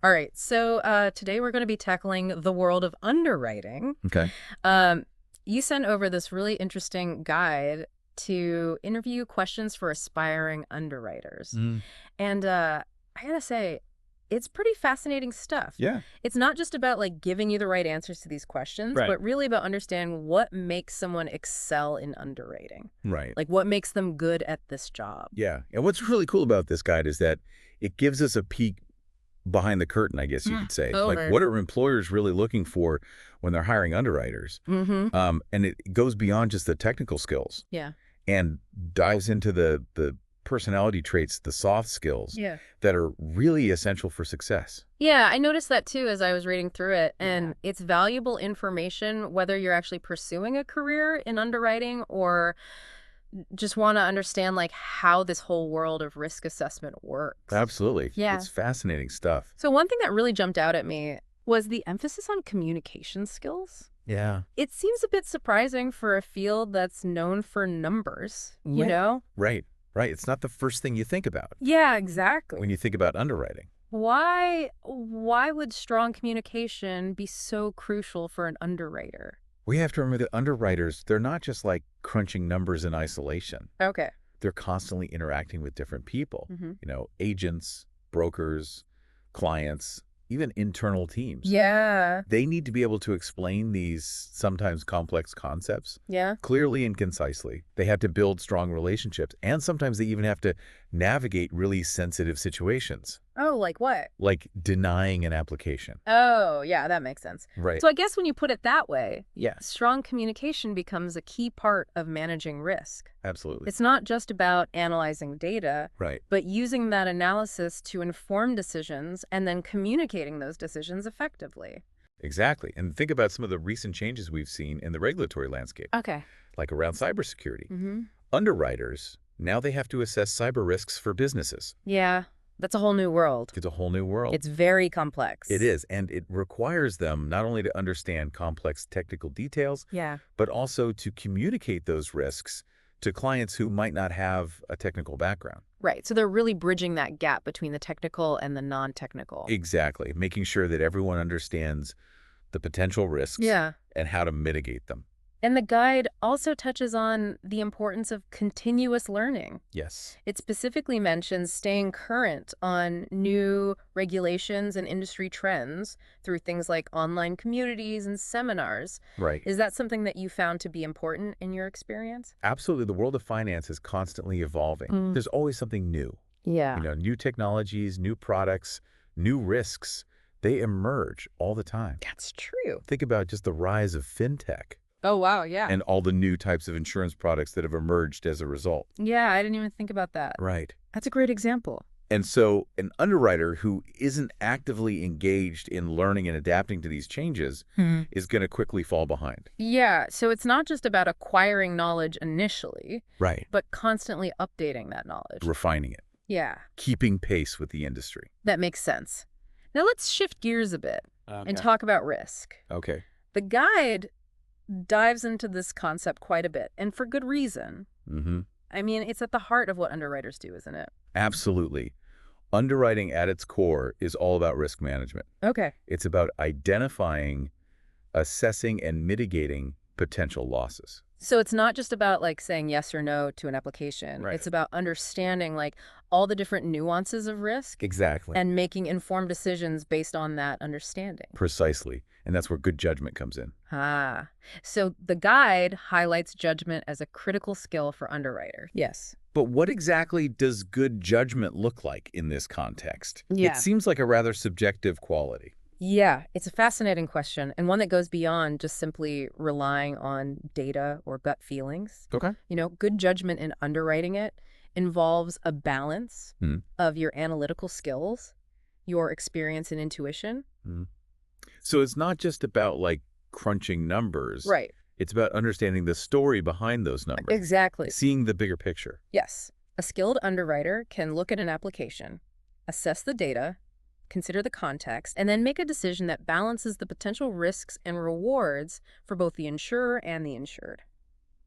All right, so today we're going to be tackling the world of underwriting. Okay. Um, you sent over this really interesting guide to interview questions for aspiring underwriters. Mm, And I gotta say, it's pretty fascinating stuff. yeah. It's not just about like giving you the right answers to these questions, Right. but really about understanding what makes someone excel in underwriting. Right. Like what makes them good at this job. Yeah. And what's really cool about this guide is that it gives us a peek behind the curtain, I guess you could say. Like, Totally. what are employers really looking for when they're hiring underwriters? Mm-hmm. And it goes beyond just the technical skills Yeah. and dives into the personality traits, the soft skills Yeah. that are really essential for success. Yeah, I noticed that too as I was reading through it. And it's valuable information whether you're actually pursuing a career in underwriting or just want to understand like how this whole world of risk assessment works. Absolutely. Yeah. It's fascinating stuff. So one thing that really jumped out at me was the emphasis on communication skills. Yeah. It seems a bit surprising for a field that's known for numbers, you Right. know? Right. Right. It's not the first thing you think about Yeah, exactly. when you think about underwriting. Why would strong communication be so crucial for an underwriter? We have to remember that underwriters, they're not just like crunching numbers in isolation. Okay. They're constantly interacting with different people, Mm-hmm. agents, brokers, clients, even internal teams. Yeah. They need to be able to explain these sometimes complex concepts Yeah. clearly and concisely. They have to build strong relationships, and sometimes they even have to navigate really sensitive situations, Oh, like what? like denying an application. Oh, yeah, that makes sense. Right. So I guess when you put it that way, Yeah, strong communication becomes a key part of managing risk. absolutely. It's not just about analyzing data, Right. but using that analysis to inform decisions and then communicating those decisions effectively. Exactly. And think about some of the recent changes we've seen in the regulatory landscape, Okay. like around cybersecurity. Mm-hmm. Underwriters, now they have to assess cyber risks for businesses. Yeah, that's a whole new world. It's a whole new world. It's very complex. It is, and it requires them not only to understand complex technical details, Yeah. but also to communicate those risks to clients who might not have a technical background. Right. So they're really bridging that gap between the technical and the non-technical. Exactly, making sure that everyone understands the potential risks Yeah. and how to mitigate them. And the guide also touches on the importance of continuous learning. Yes. It specifically mentions staying current on new regulations and industry trends through things like online communities and seminars. Right. Is that something that you found to be important in your experience? Absolutely. The world of finance is constantly evolving. Mm. There's always something new. Yeah. New technologies, new products, new risks. They emerge all the time. That's true. Think about just the rise of fintech Oh, wow. Yeah. and all the new types of insurance products that have emerged as a result. Yeah, I didn't even think about that. Right. That's a great example. And so an underwriter who isn't actively engaged in learning and adapting to these changes is going to quickly fall behind. Yeah, so it's not just about acquiring knowledge initially, Right. but constantly updating that knowledge. Refining it, Yeah, keeping pace with the industry. that makes sense. Now let's shift gears a bit and Okay. talk about risk. Okay. The guide dives into this concept quite a bit, and for good reason. Mm-hmm. I mean, it's at the heart of what underwriters do, isn't it? Absolutely. Underwriting at its core is all about risk management. Okay. It's about identifying, assessing, and mitigating potential losses. So it's not just about like saying yes or no to an application. Right. It's about understanding like all the different nuances of risk Exactly. and making informed decisions based on that understanding. Precisely. And that's where good judgment comes in. Ah, so the guide highlights judgment as a critical skill for underwriters. Yes. But what exactly does good judgment look like in this context? Yeah. It seems like a rather subjective quality. Yeah, it's a fascinating question and one that goes beyond just simply relying on data or gut feelings. Okay. Good judgment in underwriting it involves a balance Hmm. of your analytical skills, your experience and intuition. So it's not just about like crunching numbers. Right. It's about understanding the story behind those numbers, Exactly. seeing the bigger picture. Yes. A skilled underwriter can look at an application, assess the data, consider the context, and then make a decision that balances the potential risks and rewards for both the insurer and the insured.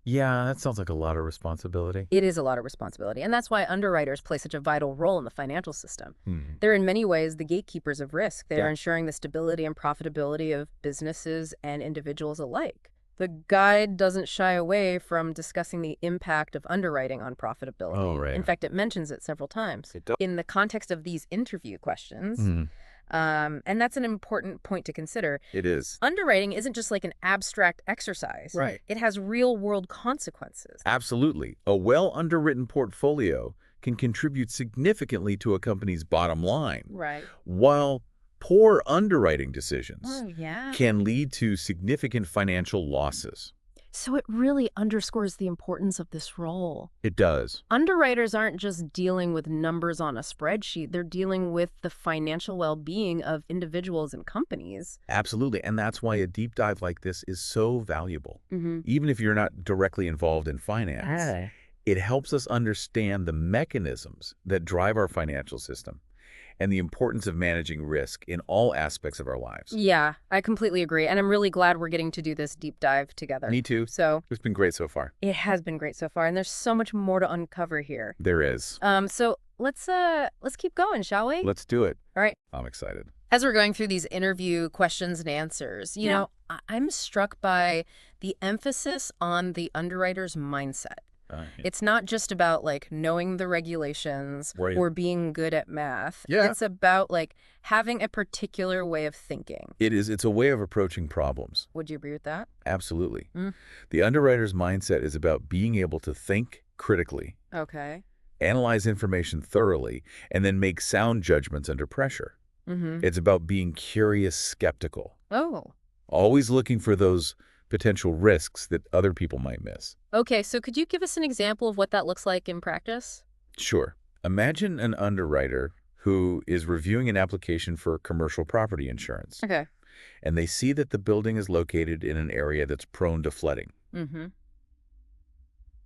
Yeah, that sounds like a lot of responsibility. It is a lot of responsibility, and that's why underwriters play such a vital role in the financial system. Hmm. They're in many ways the gatekeepers of risk. They're Yeah. ensuring the stability and profitability of businesses and individuals alike. The guide doesn't shy away from discussing the impact of underwriting on Oh, profitability. In right. fact, it mentions it several times It does. in the context of these interview questions. Hmm. And that's an important point to consider. It is. Underwriting isn't just like an abstract exercise. Right. It has real-world consequences. Absolutely. A well-underwritten portfolio can contribute significantly to a company's bottom line, Right. while poor underwriting decisions Oh, yeah. can lead to significant financial losses. So it really underscores the importance of this role. It does. Underwriters aren't just dealing with numbers on a spreadsheet. They're dealing with the financial well-being of individuals and companies. Absolutely. And that's why a deep dive like this is so valuable. Mm-hmm. Even if you're not directly involved in finance, it helps us understand the mechanisms that drive our financial system and the importance of managing risk in all aspects of our lives. Yeah, I completely agree. And I'm really glad we're getting to do this deep dive together. Me too. So It's been great so far. it has been great so far, and there's so much more to uncover here. There is. So let's keep going, shall we? Let's do it. All right. I'm excited. As we're going through these interview questions and answers, you know, I'm struck by the emphasis on the underwriter's mindset. Yeah. It's not just about like knowing the regulations Right. or being good at math. Yeah. It's about like having a particular way of thinking. It is. It's a way of approaching problems. Would you agree with that? Absolutely. Mm. The underwriter's mindset is about being able to think critically, Okay. analyze information thoroughly, and then make sound judgments under pressure. Mm-hmm. It's about being curious, skeptical, Oh. always looking for those potential risks that other people might miss. Okay, so could you give us an example of what that looks like in practice? Sure. Imagine an underwriter who is reviewing an application for commercial property insurance, Okay. and they see that the building is located in an area that's prone to flooding. Mm-hmm.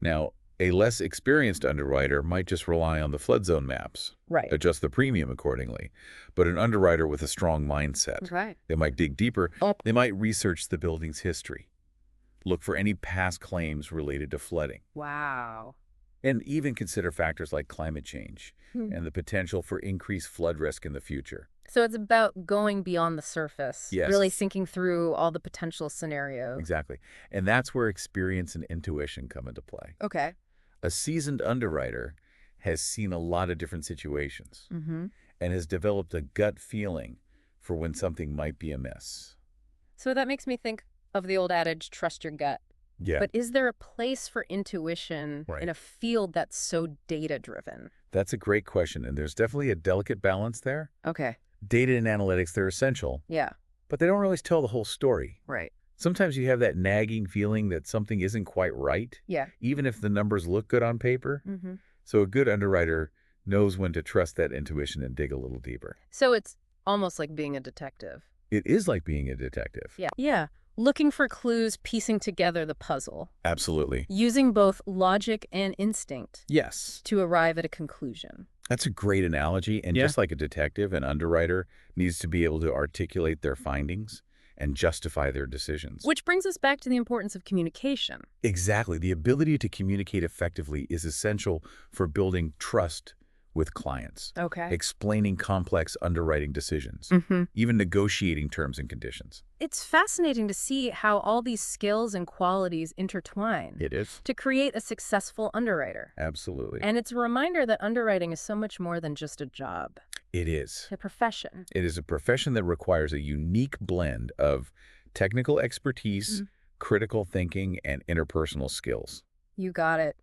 Now, a less experienced underwriter might just rely on the flood zone maps, Right. adjust the premium accordingly. But an underwriter with a strong mindset, Right. they might dig deeper. Oh. They might research the building's history, look for any past claims related to flooding, Wow. and even consider factors like climate change Hmm. and the potential for increased flood risk in the future. So it's about going beyond the surface, Yes. really thinking through all the potential scenarios. Exactly. And that's where experience and intuition come into play. Okay. A seasoned underwriter has seen a lot of different situations Mm-hmm. and has developed a gut feeling for when something might be amiss. So that makes me think of the old adage, trust your gut. Yeah. But is there a place for intuition Right. in a field that's so data-driven? That's a great question, and there's definitely a delicate balance there. Okay. Data and analytics, they're essential, Yeah. but they don't always tell the whole story. Right. Sometimes you have that nagging feeling that something isn't quite right, Yeah. even if the numbers look good on paper. Mm-hmm. So a good underwriter knows when to trust that intuition and dig a little deeper. So it's almost like being a detective. It is like being a detective. Yeah. Yeah. Looking for clues, piecing together the puzzle, Absolutely. using both logic and instinct Yes. to arrive at a conclusion. That's a great analogy, and just like a detective, an underwriter needs to be able to articulate their findings and justify their decisions. Which brings us back to the importance of communication. Exactly. The ability to communicate effectively is essential for building trust with clients, Okay. explaining complex underwriting decisions, Mm-hmm. even negotiating terms and conditions. It's fascinating to see how all these skills and qualities intertwine It is. to create a successful underwriter. Absolutely. And it's a reminder that underwriting is so much more than just a job, It is. a profession. It is a profession that requires a unique blend of technical expertise, critical thinking, and interpersonal skills. You got it.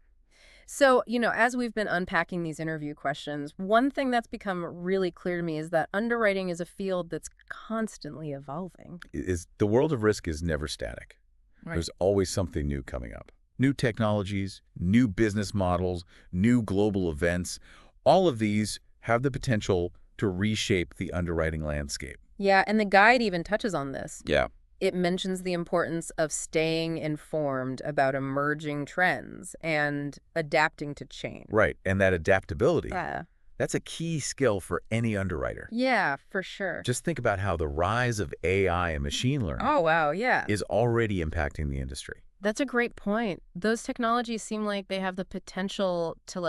So, as we've been unpacking these interview questions, one thing that's become really clear to me is that underwriting is a field that's constantly evolving. The world of risk is never static. Right. There's always something new coming up. New technologies, new business models, new global events. All of these have the potential to reshape the underwriting landscape. Yeah, and the guide even touches on this. Yeah. It mentions the importance of staying informed about emerging trends and adapting to change. Right. And that adaptability, Yeah. That's a key skill for any underwriter. Yeah, for sure. Just think about how the rise of AI and machine learning Oh, wow, yeah. is already impacting the industry. That's a great point. Those technologies seem like they have the potential to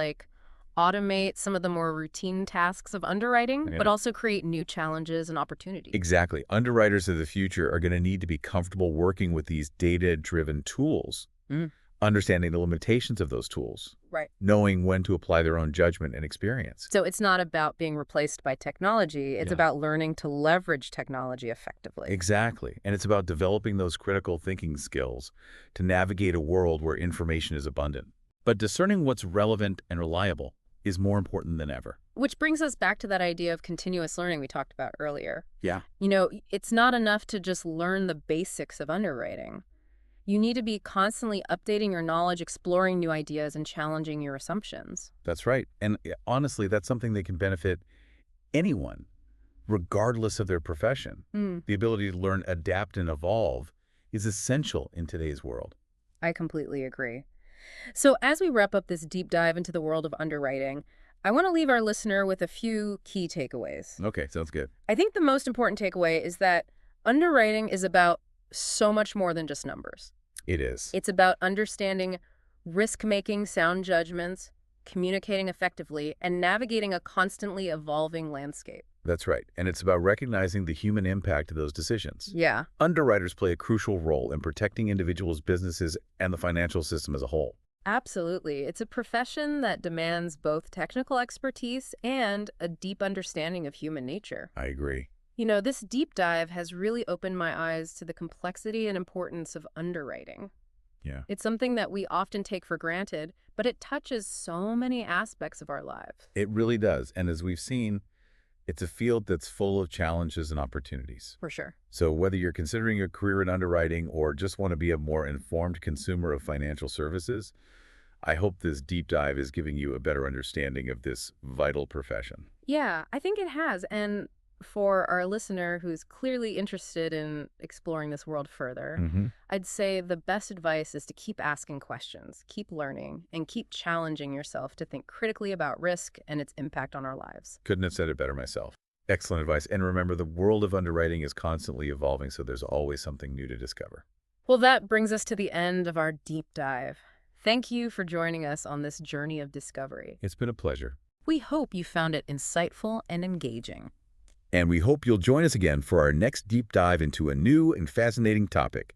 automate some of the more routine tasks of underwriting, Yeah. but also create new challenges and opportunities. Exactly. Underwriters of the future are going to need to be comfortable working with these data-driven tools, Mm, understanding the limitations of those tools, right. knowing when to apply their own judgment and experience. So it's not about being replaced by technology, it's Yeah. about learning to leverage technology effectively. Exactly. And it's about developing those critical thinking skills to navigate a world where information is abundant. But discerning what's relevant and reliable is more important than ever. Which brings us back to that idea of continuous learning we talked about earlier. Yeah. It's not enough to just learn the basics of underwriting. You need to be constantly updating your knowledge, exploring new ideas, and challenging your assumptions. That's right. And honestly, that's something that can benefit anyone, regardless of their profession. Hmm, The ability to learn, adapt, and evolve is essential in today's world. I completely agree. So, as we wrap up this deep dive into the world of underwriting, I want to leave our listener with a few key takeaways. Okay, sounds good. I think the most important takeaway is that underwriting is about so much more than just numbers. It is. It's about understanding risk-making sound judgments, communicating effectively, and navigating a constantly evolving landscape. That's right. And it's about recognizing the human impact of those decisions. Yeah, Underwriters play a crucial role in protecting individuals, businesses, and the financial system as a whole. absolutely. It's a profession that demands both technical expertise and a deep understanding of human nature. I agree. This deep dive has really opened my eyes to the complexity and importance of underwriting. Yeah. It's something that we often take for granted, but it touches so many aspects of our lives. It really does. And as we've seen, it's a field that's full of challenges and opportunities. For sure. So whether you're considering a career in underwriting or just want to be a more informed consumer of financial services, I hope this deep dive is giving you a better understanding of this vital profession. Yeah, I think it has. And for our listener who's clearly interested in exploring this world further, Mm-hmm. I'd say the best advice is to keep asking questions, keep learning, and keep challenging yourself to think critically about risk and its impact on our lives. Couldn't have said it better myself. Excellent advice. And remember, the world of underwriting is constantly evolving, so there's always something new to discover. Well, that brings us to the end of our deep dive. Thank you for joining us on this journey of discovery. It's been a pleasure. We hope you found it insightful and engaging. And we hope you'll join us again for our next deep dive into a new and fascinating topic.